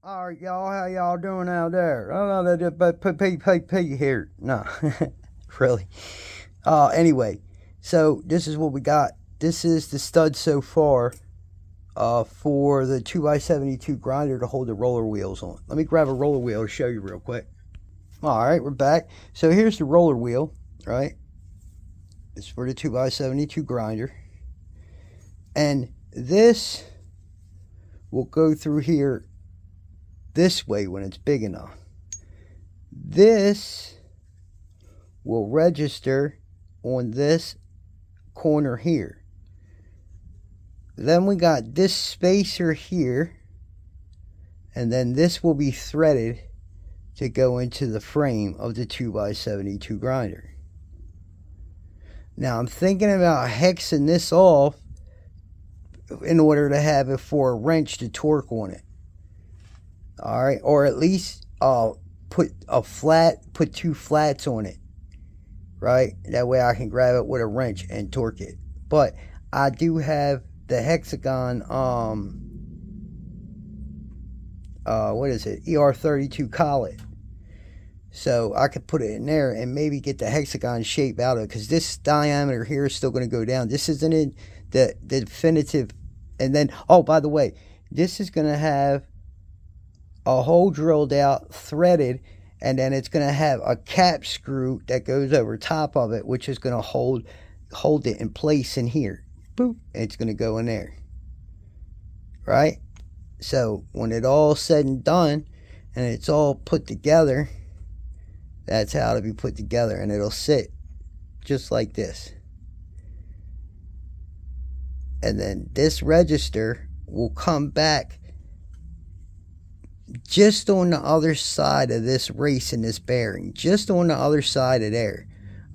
All right, y'all, how y'all doing out there? Oh, no, but pay here. No, really. Anyway, so this is what we got. This is the stud so far for the 2x72 grinder to hold the roller wheels on. Let me grab a roller wheel to show you real quick. All right, we're back. So here's the roller wheel, right? It's for the 2x72 grinder. And this will go through here this way when it's big enough. This will register on this corner here. Then we got this spacer here, and then this will be threaded to go into the frame of the 2x72 grinder. Now I'm thinking about hexing this off in order to have it for a wrench to torque on it. All right, or at least put two flats on it, right? That way I can grab it with a wrench and torque it. But I do have the hexagon what is it, ER32 collet, so I could put it in there and maybe get the hexagon shape out of it, because this diameter here is still going to go down. This isn't in the definitive. And then, oh, by the way, this is going to have a hole drilled out, threaded, and then it's going to have a cap screw that goes over top of it, which is going to hold it in place in here. Boop, it's going to go in there, right? So when it all said and done and it's all put together, that's how it'll be put together, and it'll sit just like this. And then this register will come back just on the other side of this race and this bearing, just on the other side of there.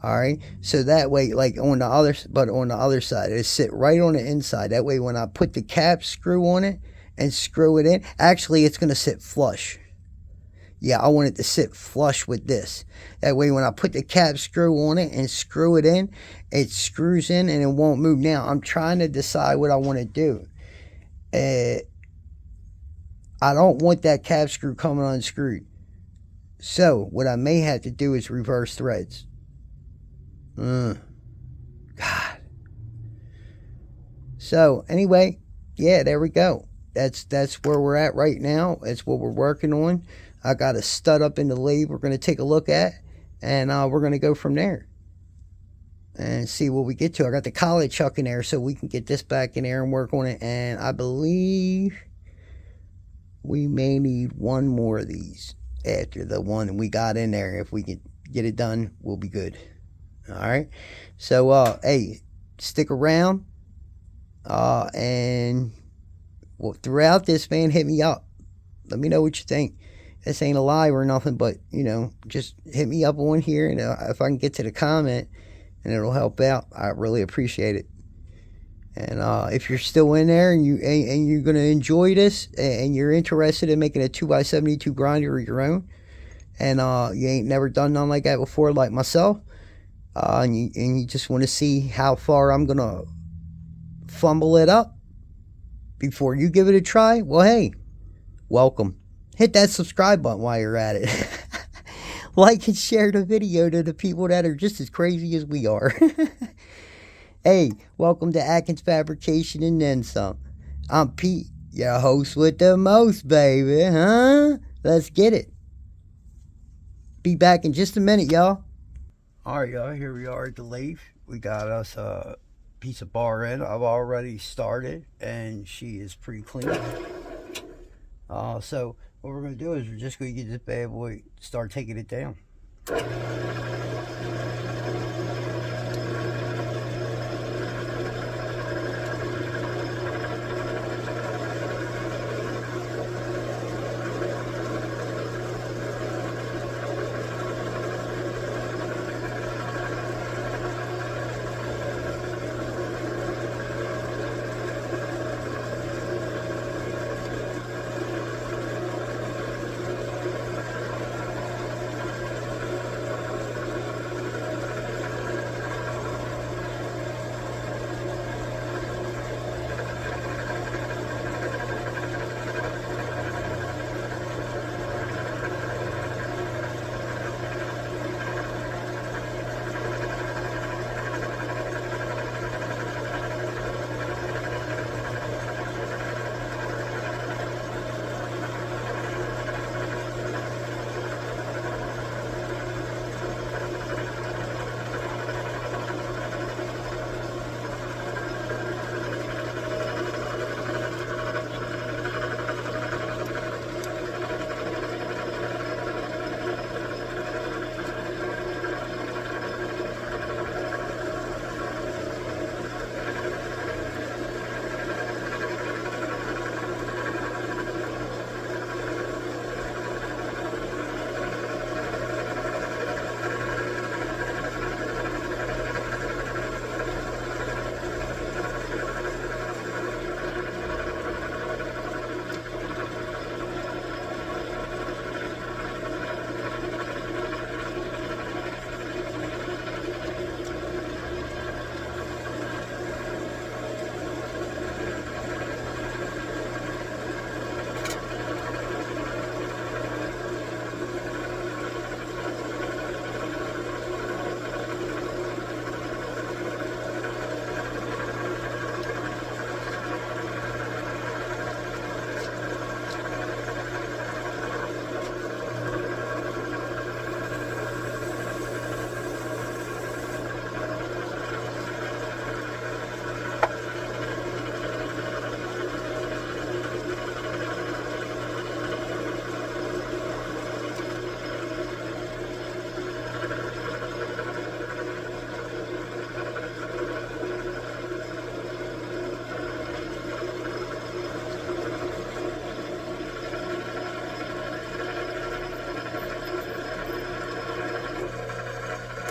All right, so that way, like on the other side, it'll sit right on the inside. That way when I put the cap screw on it and screw it in, actually it's going to sit flush. Yeah, I want it to sit flush with this. That way when I put the cap screw on it and screw it in, it screws in and it won't move. Now I'm trying to decide what I want to do. I don't want that cap screw coming unscrewed. So what I may have to do is reverse threads. God. So anyway, yeah, there we go. That's where we're at right now. That's what we're working on. I got a stud up in the lathe we're going to take a look at, and we're going to go from there and see what we get to. I got the collet chuck in there so we can get this back in there and work on it, and I believe we may need one more of these after the one we got in there. If we can get it done, we'll be good. All right. So, hey, stick around. And well, throughout this, man, hit me up. Let me know what you think. This ain't a lie or nothing, but, you know, just hit me up on here. And if I can get to the comment and it'll help out, I really appreciate it. And if you're still in there and you're going to enjoy this and you're interested in making a 2x72 grinder of your own, and you ain't never done nothing like that before, like myself, and you just want to see how far I'm going to fumble it up before you give it a try, well, hey, welcome. Hit that subscribe button while you're at it. Like and share the video to the people that are just as crazy as we are. Hey, welcome to Atkins Fabrication and then some. I'm Pete, your host with the most, baby, huh? Let's get it. Be back in just a minute, y'all. All right, y'all, here we are at the lathe. We got us a piece of bar in. I've already started, and she is pretty clean. So what we're going to do is we're just going to get this bad boy, start taking it down.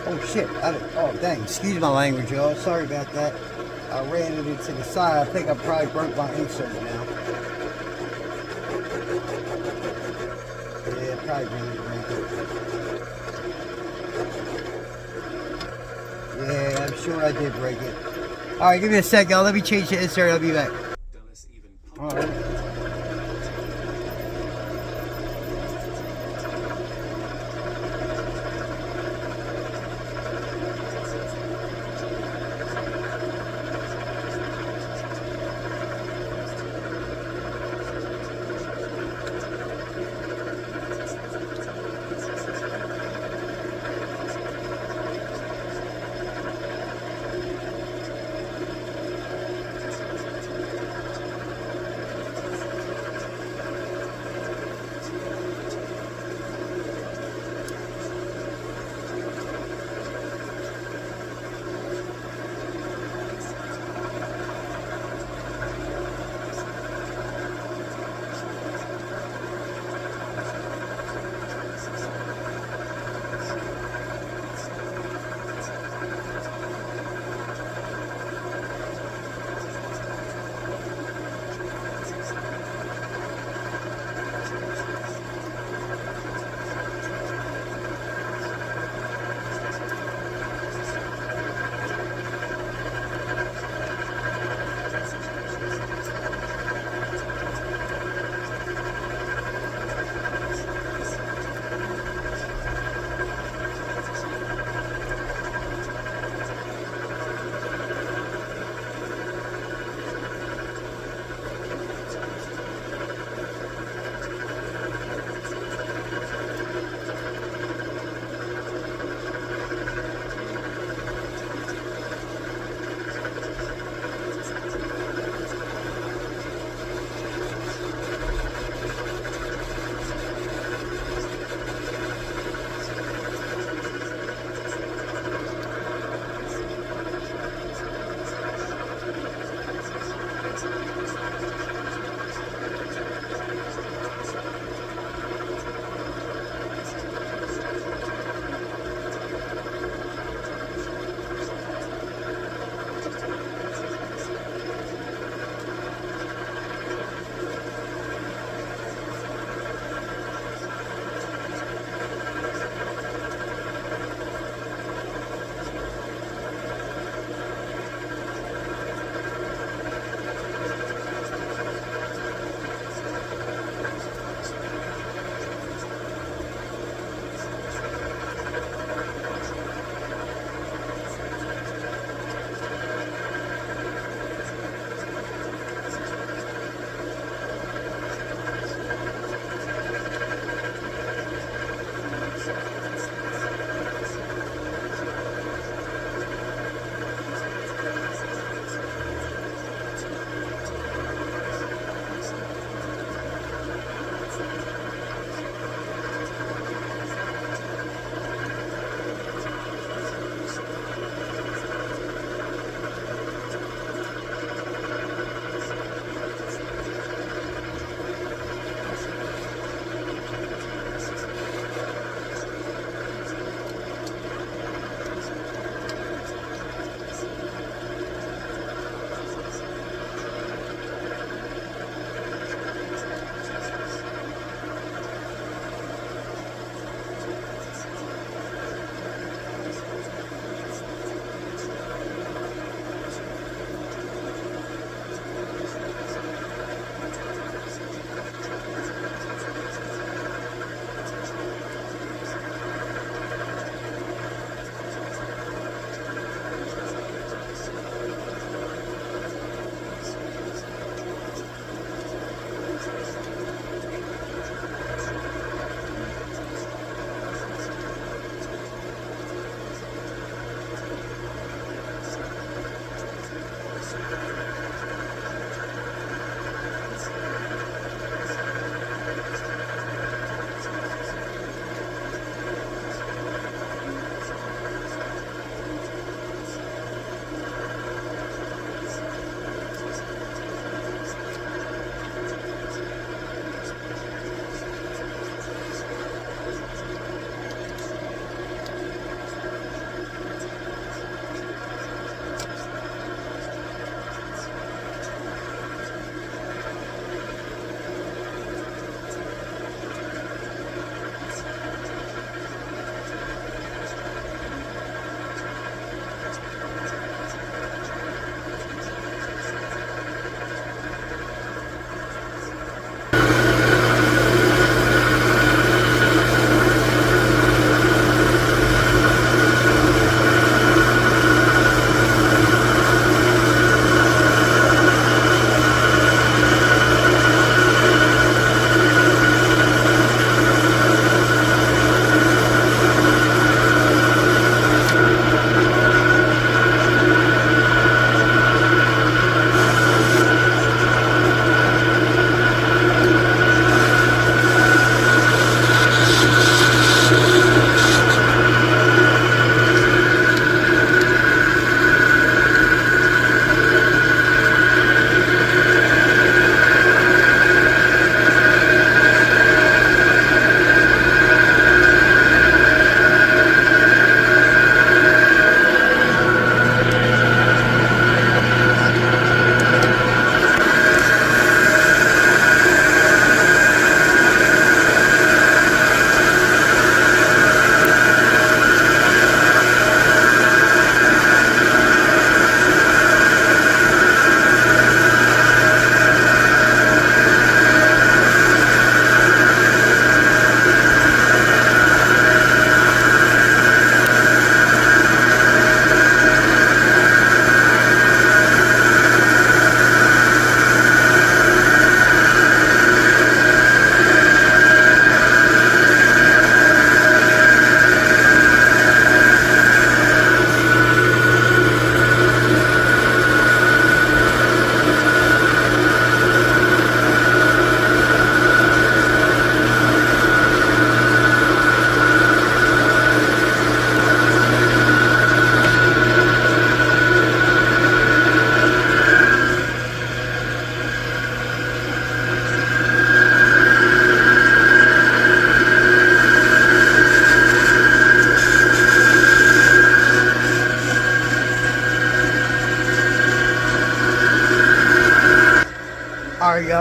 Oh shit, oh dang, excuse my language, y'all. Sorry about that. I ran it into the side. I think I probably broke my insert now. Yeah, probably really broke it. Yeah, I'm sure I did break it. Alright, give me a sec, y'all. Let me change the insert. I'll be back. Alright.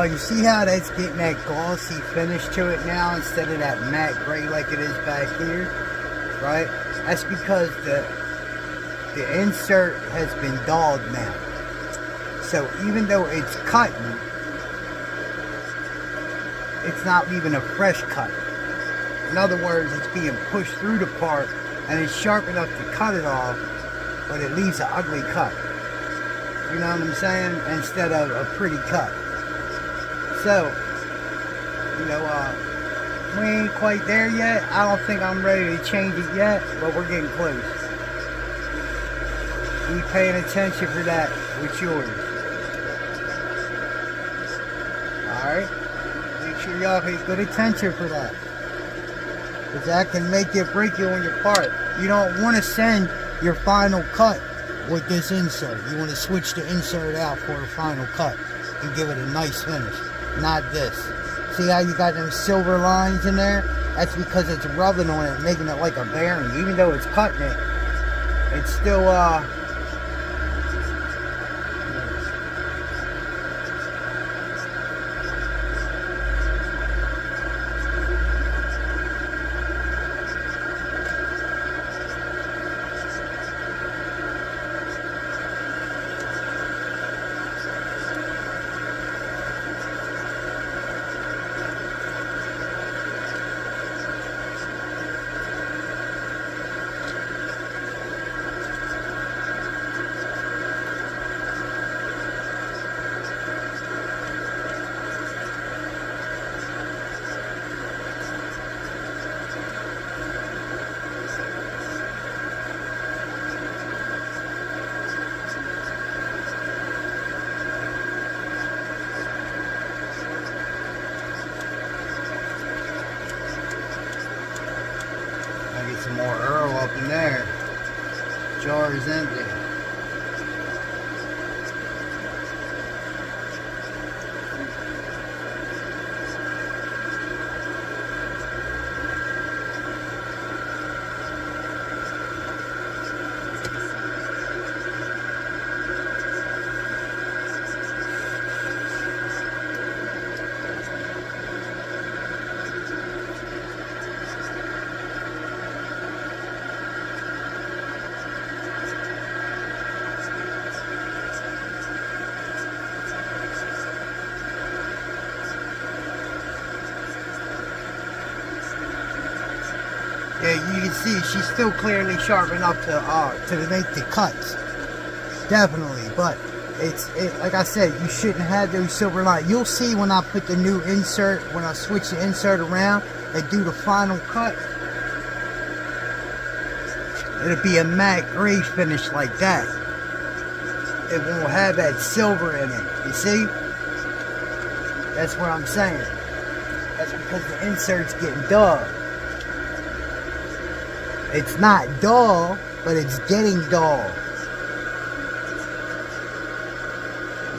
you see how that's getting that glossy finish to it now instead of that matte gray like it is back here, right? That's because the insert has been dulled now. So even though it's cutting, it's not leaving a fresh cut. In other words, it's being pushed through the part and it's sharp enough to cut it off, but it leaves an ugly cut. You know what I'm saying? Instead of a pretty cut. So, you know, we ain't quite there yet. I don't think I'm ready to change it yet, but we're getting close. Be paying attention for that with yours. Alright? Make sure y'all pay good attention for that. Because that can make you break you on your part. You don't want to send your final cut with this insert. You want to switch the insert out for a final cut and give it a nice finish. Not this. See how you got them silver lines in there? That's because it's rubbing on it, making it like a bearing. Even though it's cutting it, it's still get some more Earl up in there. Jar is empty. Yeah, you can see she's still clearly sharp enough to make the cuts. Definitely, but it's like I said, you shouldn't have those silver lines. You'll see when I put the new insert, when I switch the insert around and do the final cut, it'll be a matte gray finish like that. It won't have that silver in it. You see? That's what I'm saying. That's because the insert's getting dull. It's not dull, but it's getting dull.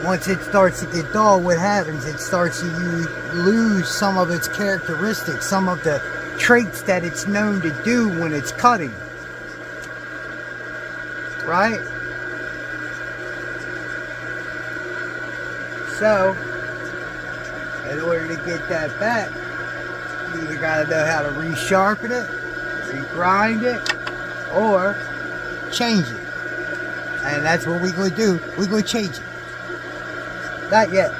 Once it starts to get dull, what happens? It starts to lose some of its characteristics, some of the traits that it's known to do when it's cutting. Right? So, in order to get that back, you either gotta know how to resharpen it, regrind it, or change it. And that's what we're going to do. We're going to change it. Not yet.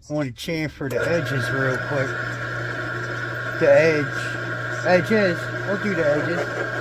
I want to chamfer the edges real quick. The edges. We'll do the edges.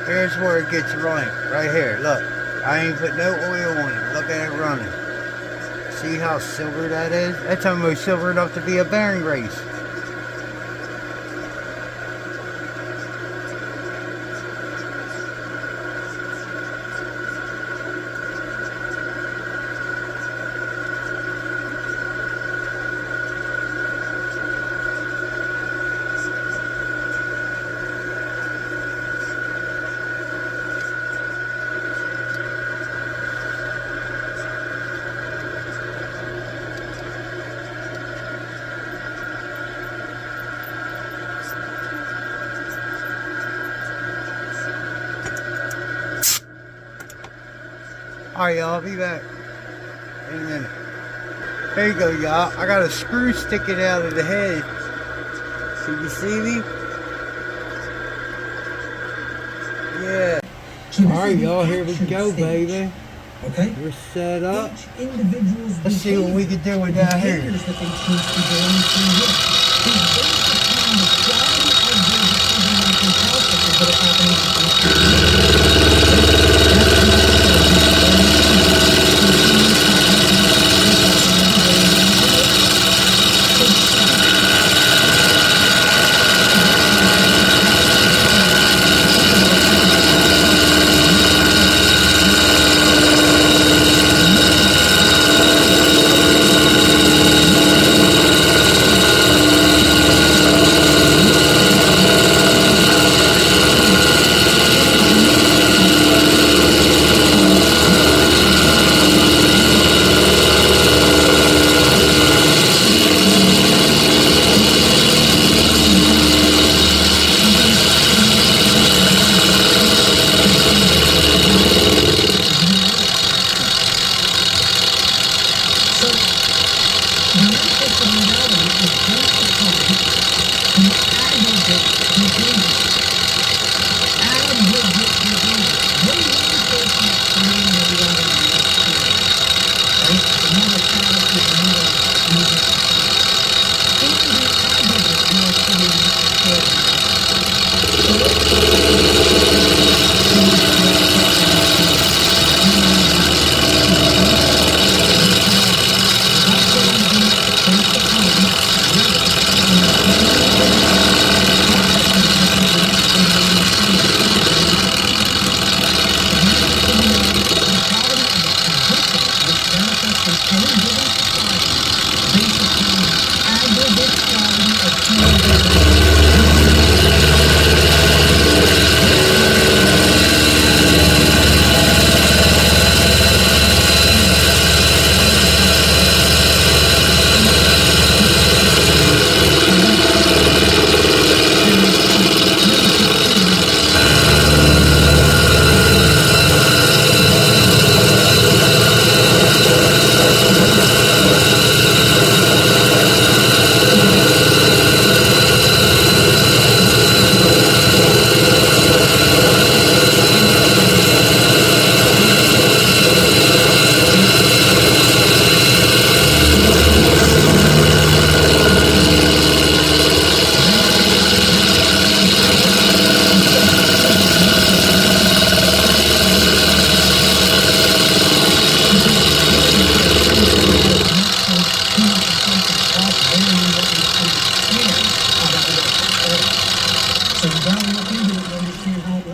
Here's where it gets running. Right here, look. I ain't put no oil on it. Look at it running. See how silver that is? That's almost silver enough to be a bearing race. Alright, y'all, I'll be back in a minute. There you go, y'all. I got a screw sticking out of the head. So you see me? Yeah. Alright, y'all, here we go, baby. Okay. We're set up. Let's see what we can do with that here.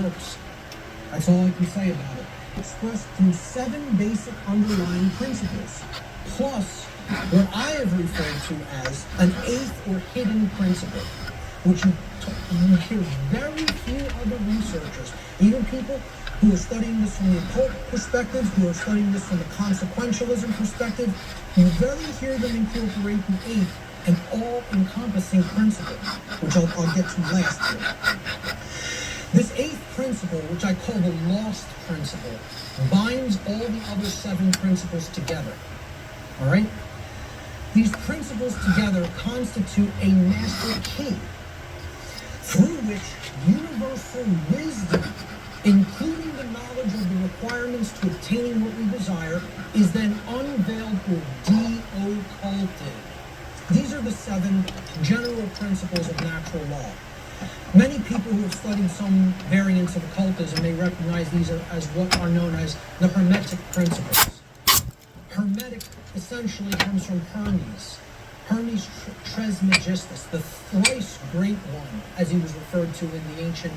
works. That's all I can say about it. Expressed through 7 basic underlying principles, plus what I have referred to as an 8th or hidden principle, which you hear very few other researchers, even people who are studying this from the occult perspective, who are studying this from the consequentialism perspective, you rarely hear them incorporate the 8th and all-encompassing principle, which I'll get to last here. This 8th principle, which I call the lost principle, binds all the other 7 principles together. All right? These principles together constitute a master key through which universal wisdom, including the knowledge of the requirements to obtaining what we desire, is then unveiled or de-occulted. These are the 7 general principles of natural law. Many people who have studied some variants of occultism may recognize these as what are known as the Hermetic principles. Hermetic essentially comes from Hermes. Hermes Trismegistus, the thrice great one, as he was referred to in the ancient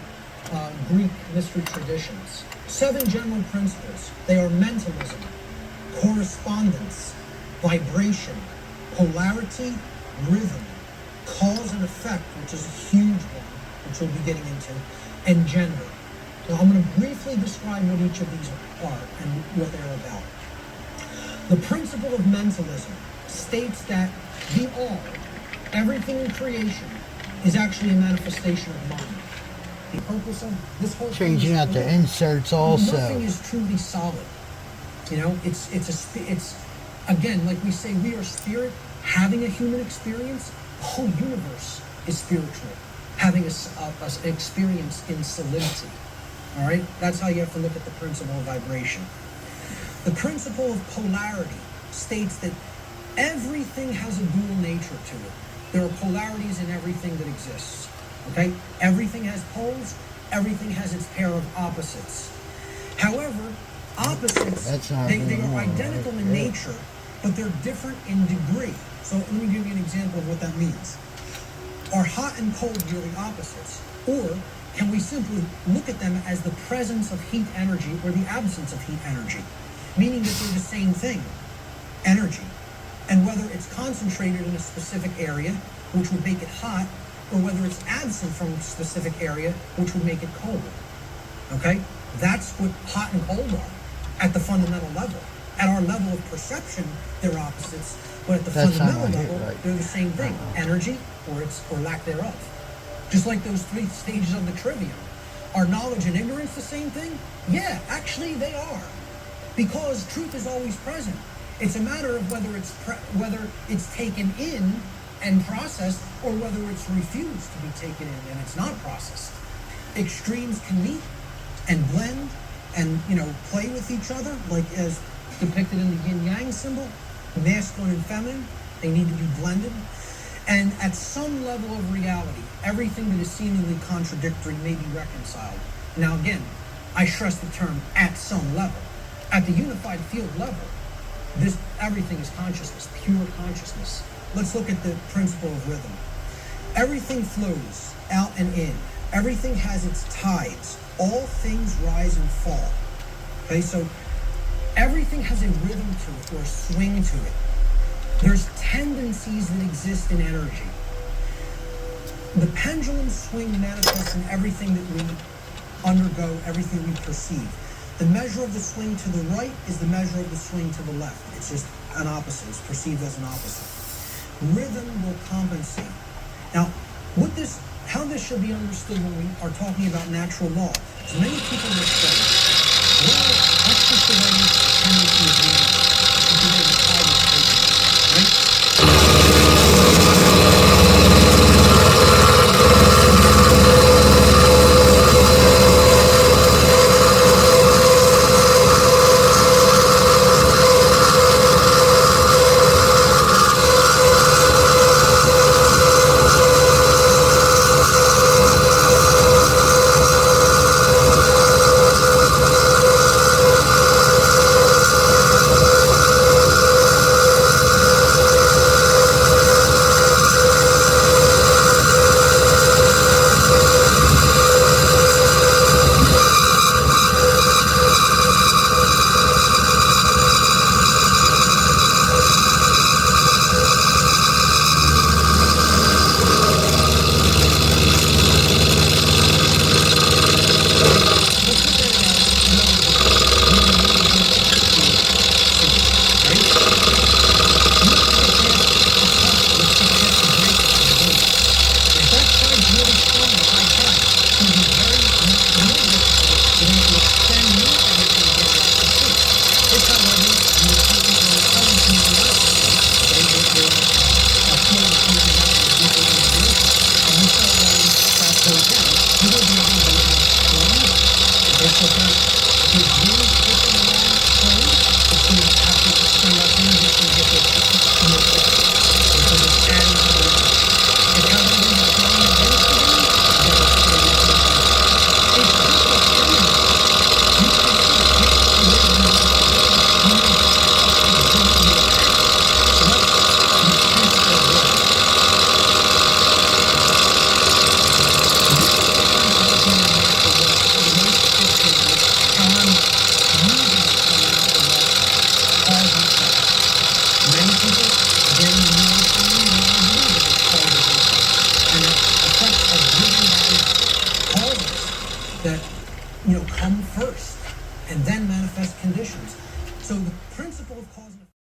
Greek mystery traditions. 7 general principles. They are mentalism, correspondence, vibration, polarity, rhythm, cause and effect, which is a huge one, which we'll be getting into, and gender. Now I'm going to briefly describe what each of these are and what they're about. The principle of mentalism states that the all, everything in creation, is actually a manifestation of mind. The purpose of this whole Changing out the inserts also. Nothing is truly solid. You know, it's again, like we say, we are spirit having a human experience. The whole universe is spiritual, having an experience in solidity. All right, that's how you have to look at the principle of vibration. The principle of polarity states that everything has a dual nature to it. There are polarities in everything that exists. Okay, everything has poles. Everything has its pair of opposites. However, opposites, they are identical in nature, but they're different in degree. So let me give you an example of what that means. Are hot and cold really opposites? Or can we simply look at them as the presence of heat energy or the absence of heat energy? Meaning that they're the same thing, energy. And whether it's concentrated in a specific area, which would make it hot, or whether it's absent from a specific area, which would make it cold. Okay? That's what hot and cold are at the fundamental level. At our level of perception, they're opposites, but at the fundamental level, they're the same thing, energy or lack thereof. Just like those 3 stages of the trivium. Are knowledge and ignorance the same thing? Yeah, actually they are. Because truth is always present. It's a matter of whether it's taken in and processed, or whether it's refused to be taken in and it's not processed. Extremes can meet and blend and, play with each other, like as depicted in the yin-yang symbol, masculine and feminine. They need to be blended. And at some level of reality, everything that is seemingly contradictory may be reconciled. Now again, I stress the term at some level. At the unified field level, everything is consciousness, pure consciousness. Let's look at the principle of rhythm. Everything flows out and in. Everything has its tides. All things rise and fall. Okay, so everything has a rhythm to it or a swing to it. There's tendencies that exist in energy. The pendulum swing manifests in everything that we undergo, everything we perceive. The measure of the swing to the right is the measure of the swing to the left. It's just an opposite. It's perceived as an opposite. Rhythm will compensate. Now, how this should be understood when we are talking about natural law. So many people will say, well, that's just the way the tendency is made. It's the way the tide is taken, right? that come first and then manifest conditions. So the principle of cause and effect